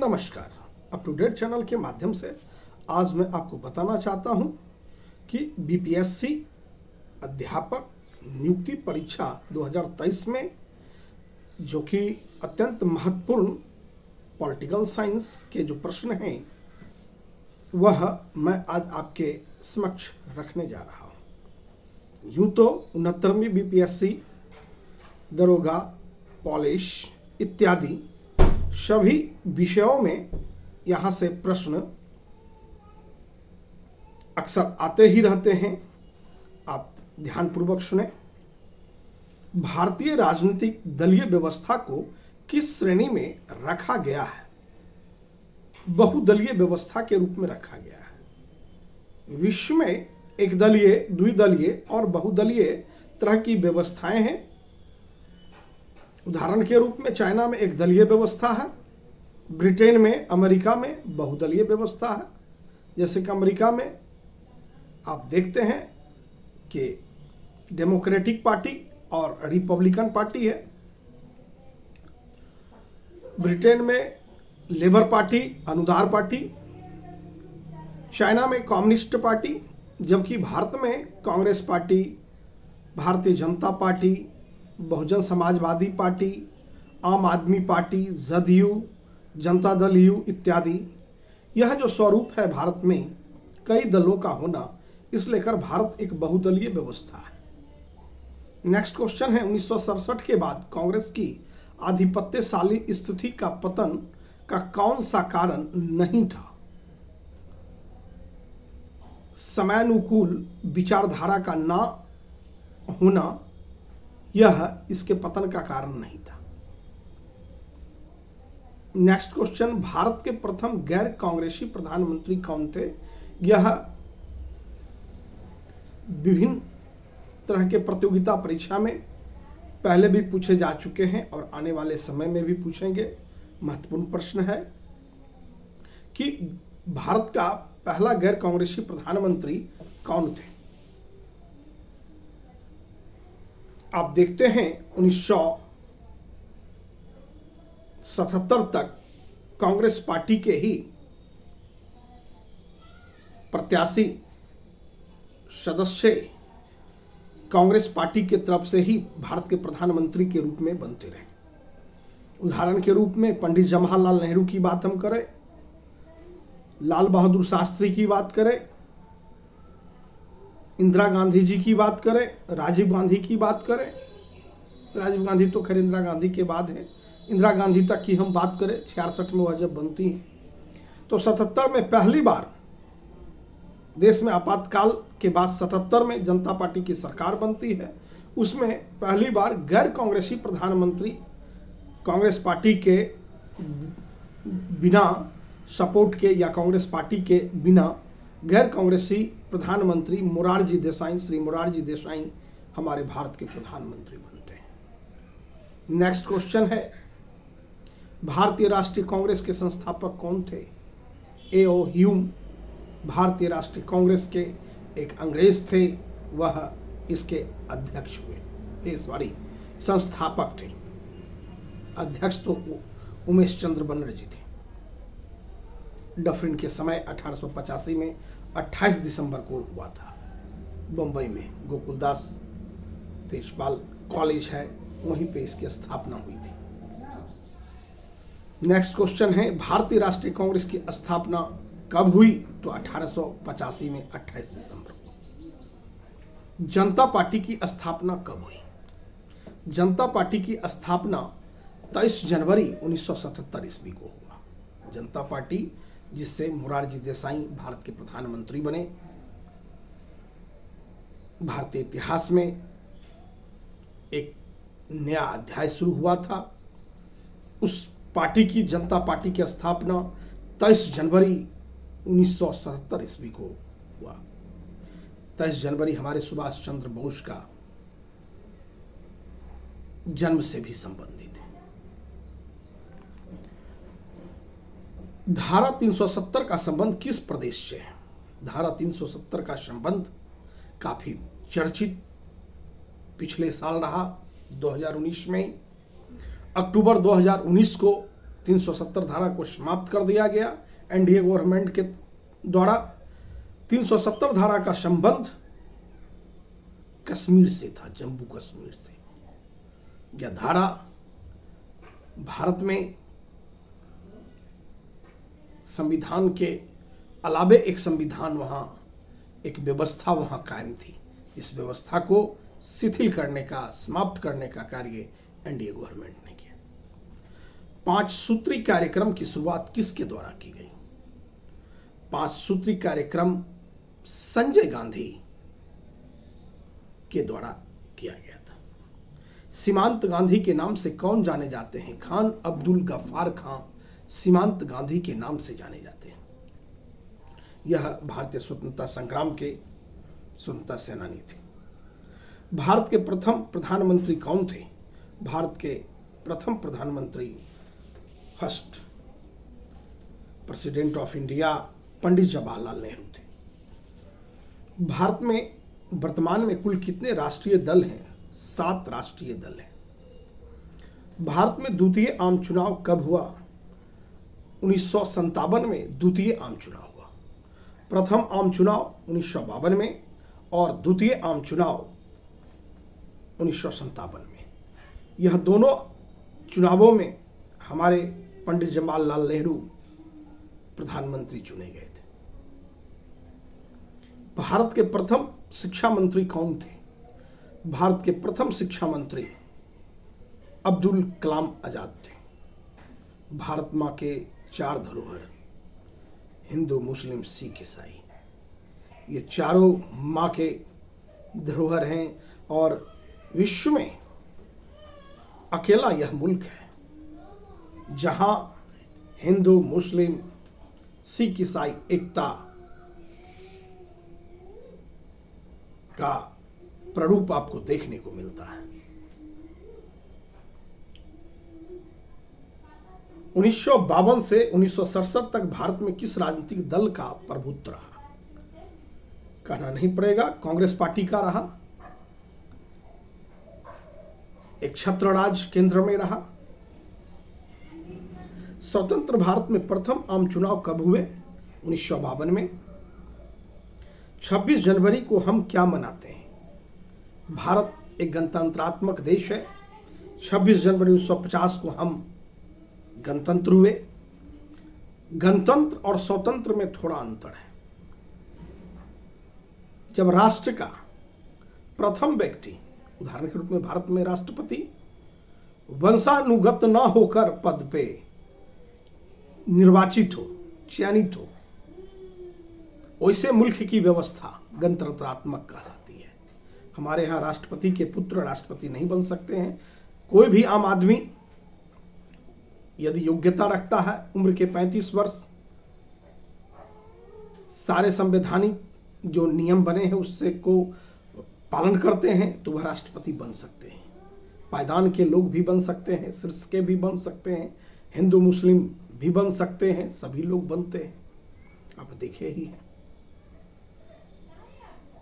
नमस्कार। Up to date channel के माध्यम से आज मैं आपको बताना चाहता हूं कि बीपीएससी अध्यापक नियुक्ति परीक्षा 2023 में जो कि अत्यंत महत्वपूर्ण पॉलिटिकल साइंस के जो प्रश्न हैं वह मैं आज आपके समक्ष रखने जा रहा हूं। यूं तो 69वीं बीपीएससी दरोगा, पुलिस इत्यादि सभी विषयों में यहाँ से प्रश्न अक्सर आते ही रहते हैं। आप ध्यानपूर्वक सुने। भारतीय राजनीतिक दलीय व्यवस्था को किस श्रेणी में रखा गया है? बहुदलीय व्यवस्था के रूप में रखा गया है। विश्व में एक दलीय, द्विदलीय और बहुदलीय तरह की व्यवस्थाएं हैं। उदाहरण के रूप में चाइना में एक दलीय व्यवस्था है, ब्रिटेन में, अमेरिका में बहुदलीय व्यवस्था है। जैसे कि अमेरिका में आप देखते हैं कि डेमोक्रेटिक पार्टी और रिपब्लिकन पार्टी है। ब्रिटेन में लेबर पार्टी, अनुदार पार्टी। चाइना में कम्युनिस्ट पार्टी, जबकि भारत में Congress party, Bharatiya Janata party, Bahujan Samajwadi party, आम आदमी पार्टी, जदयू, जनता दल यू इत्यादि। यह जो स्वरूप है भारत में कई दलों का होना, इस लेकर भारत एक बहुदलीय व्यवस्था है। नेक्स्ट क्वेश्चन है, 1967 के बाद कांग्रेस की आधिपत्यशाली स्थिति का पतन का कौन सा कारण नहीं था? समयानुकूल विचारधारा का ना होना यह इसके पतन का कारण नहीं था। नेक्स्ट क्वेश्चन, भारत के प्रथम गैर कांग्रेसी प्रधानमंत्री कौन थे? यह विभिन्न तरह के प्रतियोगिता परीक्षा में पहले भी पूछे जा चुके हैं और आने वाले समय में भी पूछेंगे। महत्वपूर्ण प्रश्न है कि भारत का पहला गैर कांग्रेसी प्रधानमंत्री कौन थे? आप देखते हैं 1977 तक कांग्रेस पार्टी के ही प्रत्याशी सदस्य कांग्रेस पार्टी के तरफ से ही भारत के प्रधानमंत्री के रूप में बनते रहे। उदाहरण के रूप में पंडित जवाहरलाल नेहरू की बात हम करें, लाल बहादुर शास्त्री की बात करें, इंदिरा गांधी जी की बात करें, राजीव गांधी की बात करें। राजीव गांधी तो खैर इंदिरा गांधी के बाद है। इंदिरा गांधी तक की हम बात करें, 66 में वह जब बनती हैं, तो 77 में पहली बार देश में आपातकाल के बाद 77 में जनता पार्टी की सरकार बनती है। उसमें पहली बार गैर कांग्रेसी प्रधानमंत्री, कांग्रेस पार्टी के बिना सपोर्ट के या कांग्रेस पार्टी के बिना गैर कांग्रेसी प्रधानमंत्री मोरारजी देसाई, श्री मोरारजी देसाई हमारे भारत के प्रधानमंत्री बनते हैं। नेक्स्ट क्वेश्चन है, भारतीय राष्ट्रीय कांग्रेस के संस्थापक कौन थे? ए.ओ. ह्यूम भारतीय राष्ट्रीय कांग्रेस के एक अंग्रेज थे, वह इसके अध्यक्ष हुए, संस्थापक थे। अध्यक्ष तो उमेश चंद्र बनर्जी थे। डफरिन के समय 1885 में 28 दिसंबर को हुआ था। बम्बई में गोकुलदास तेजपाल कॉलेज है, वहीं पे इसकी स्थापना हुई थी। नेक्स्ट क्वेश्चन है, भारतीय राष्ट्रीय कांग्रेस की स्थापना कब हुई? तो 1885 में 28 दिसंबर को। जनता पार्टी की स्थापना कब हुई? जनता पार्टी की स्थापना 23 जनवरी 1977 ईस्वी को हुआ। जनता पार्टी जिससे मोरारजी देसाई भारत के प्रधानमंत्री बने। भारतीय इतिहास में एक नया अध्याय शुरू हुआ था। उस पार्टी की, जनता पार्टी की स्थापना 23 जनवरी 1977 ईस्वी को हुआ। 23 जनवरी हमारे सुभाष चंद्र बोस का जन्म से भी संबंधित है। धारा 370 का संबंध किस प्रदेश से है? धारा 370 का संबंध काफी चर्चित पिछले साल रहा। 2019 में अक्टूबर 2019 को 370 धारा को समाप्त कर दिया गया एनडीए गवर्नमेंट के द्वारा। 370 धारा का संबंध कश्मीर से था, जम्मू कश्मीर से। यह धारा भारत में संविधान के अलावे एक संविधान वहां, एक व्यवस्था वहां कायम थी। इस व्यवस्था को शिथिल करने का, समाप्त करने का कार्य एनडीए गवर्नमेंट ने किया। 5 सूत्री कार्यक्रम की शुरुआत किसके द्वारा की गई? 5 सूत्री कार्यक्रम संजय गांधी के द्वारा किया गया था। सीमांत गांधी के नाम से कौन जाने जाते हैं? खान अब्दुल गफ्फार खां सीमांत गांधी के नाम से जाने जाते हैं। यह भारतीय स्वतंत्रता संग्राम के स्वतंत्रता सेनानी थे। भारत के प्रथम प्रधानमंत्री कौन थे? भारत के प्रथम प्रधानमंत्री, first president of India, Pandit Jawaharlal Nehru थे। भारत में वर्तमान में कुल कितने राष्ट्रीय दल हैं? 7 राष्ट्रीय दल हैं। भारत में द्वितीय आम चुनाव कब हुआ? 1957 में द्वितीय आम चुनाव हुआ। प्रथम आम चुनाव 1952 में और द्वितीय आम चुनाव 1957 में। यह दोनों चुनावों में हमारे पंडित जवाहरलाल नेहरू प्रधानमंत्री चुने गए थे। भारत के प्रथम शिक्षा मंत्री कौन थे? भारत के प्रथम शिक्षा मंत्री अब्दुल कलाम आजाद थे। भारत मां के 4 धरोहर, हिंदू, मुस्लिम, सिख, ईसाई, ये चारों मां के धरोहर हैं और विश्व में अकेला यह मुल्क है जहां हिंदू, मुस्लिम, सिख, ईसाई एकता का प्रारूप आपको देखने को मिलता है। 1952 से 1967 तक भारत में किस राजनीतिक दल का प्रभुत्व रहा? कहना नहीं पड़ेगा, कांग्रेस पार्टी का रहा। एक छत्र राज केंद्र में रहा। स्वतंत्र भारत में प्रथम आम चुनाव कब हुए? 1952 में। 26 जनवरी को हम क्या मनाते हैं? भारत एक गणतंत्रात्मक देश है। 26 जनवरी 1950 को हम गणतंत्र हुए। गणतंत्र और स्वतंत्र में थोड़ा अंतर है। जब राष्ट्र का प्रथम व्यक्ति, उदाहरण के रूप में भारत में राष्ट्रपति, वंशानुगत न होकर पद पे निर्वाचित हो, चयनित हो, वैसे मुल्क की व्यवस्था गणतंत्रात्मक कहलाती है। हमारे यहाँ राष्ट्रपति के पुत्र राष्ट्रपति नहीं बन सकते हैं। कोई भी आम आदमी यदि योग्यता रखता है, उम्र के 35 वर्ष, सारे संवैधानिक जो नियम बने हैं उससे को पालन करते हैं, तो वह राष्ट्रपति बन सकते हैं। पायदान के लोग भी बन सकते हैं, शीर्ष के भी बन सकते हैं, हिंदू मुस्लिम भी बन सकते हैं, सभी लोग बनते हैं, आप देखे ही हैं।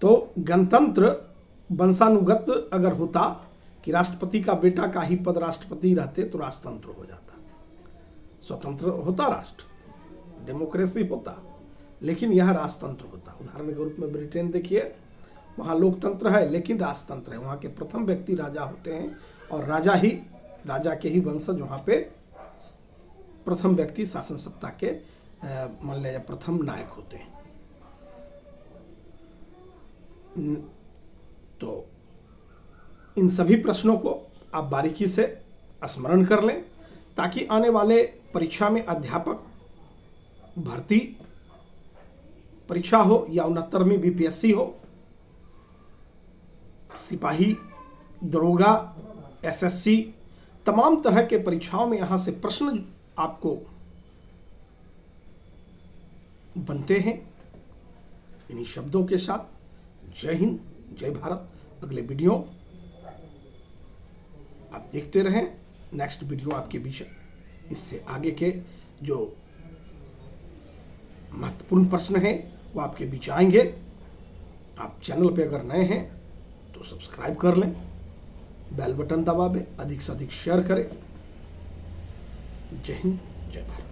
तो गणतंत्र वंशानुगत अगर होता कि राष्ट्रपति का बेटा का ही पद राष्ट्रपति रहते तो राजतंत्र हो जाता, स्वतंत्र होता राष्ट्र, डेमोक्रेसी होता, लेकिन यह राजतंत्र होता। उदाहरण के रूप में ब्रिटेन देखिए, वहाँ लोकतंत्र है लेकिन राजतंत्र है। वहाँ के प्रथम व्यक्ति राजा होते हैं और राजा के ही वंशज वहाँ पे प्रथम व्यक्ति शासन सत्ता के मान लिया प्रथम नायक होते हैं। तो इन सभी प्रश्नों को आप बारीकी से स्मरण कर लें ताकि आने वाले परीक्षा में अध्यापक भर्ती परीक्षा हो या 69वीं बीपीएससी हो, सिपाही, दरोगा, एसएससी, तमाम तरह के परीक्षाओं में यहाँ से प्रश्न आपको बनते हैं। इन्हीं शब्दों के साथ जय हिंद, जय भारत। अगले वीडियो आप देखते रहें। नेक्स्ट वीडियो आपके बीच इससे आगे के जो महत्वपूर्ण प्रश्न हैं वो आपके बीच आएंगे। आप चैनल पे अगर नए हैं तो सब्सक्राइब कर लें, बेल बटन दबावें, अधिक से अधिक शेयर करें। जय हिंद। जय भारत।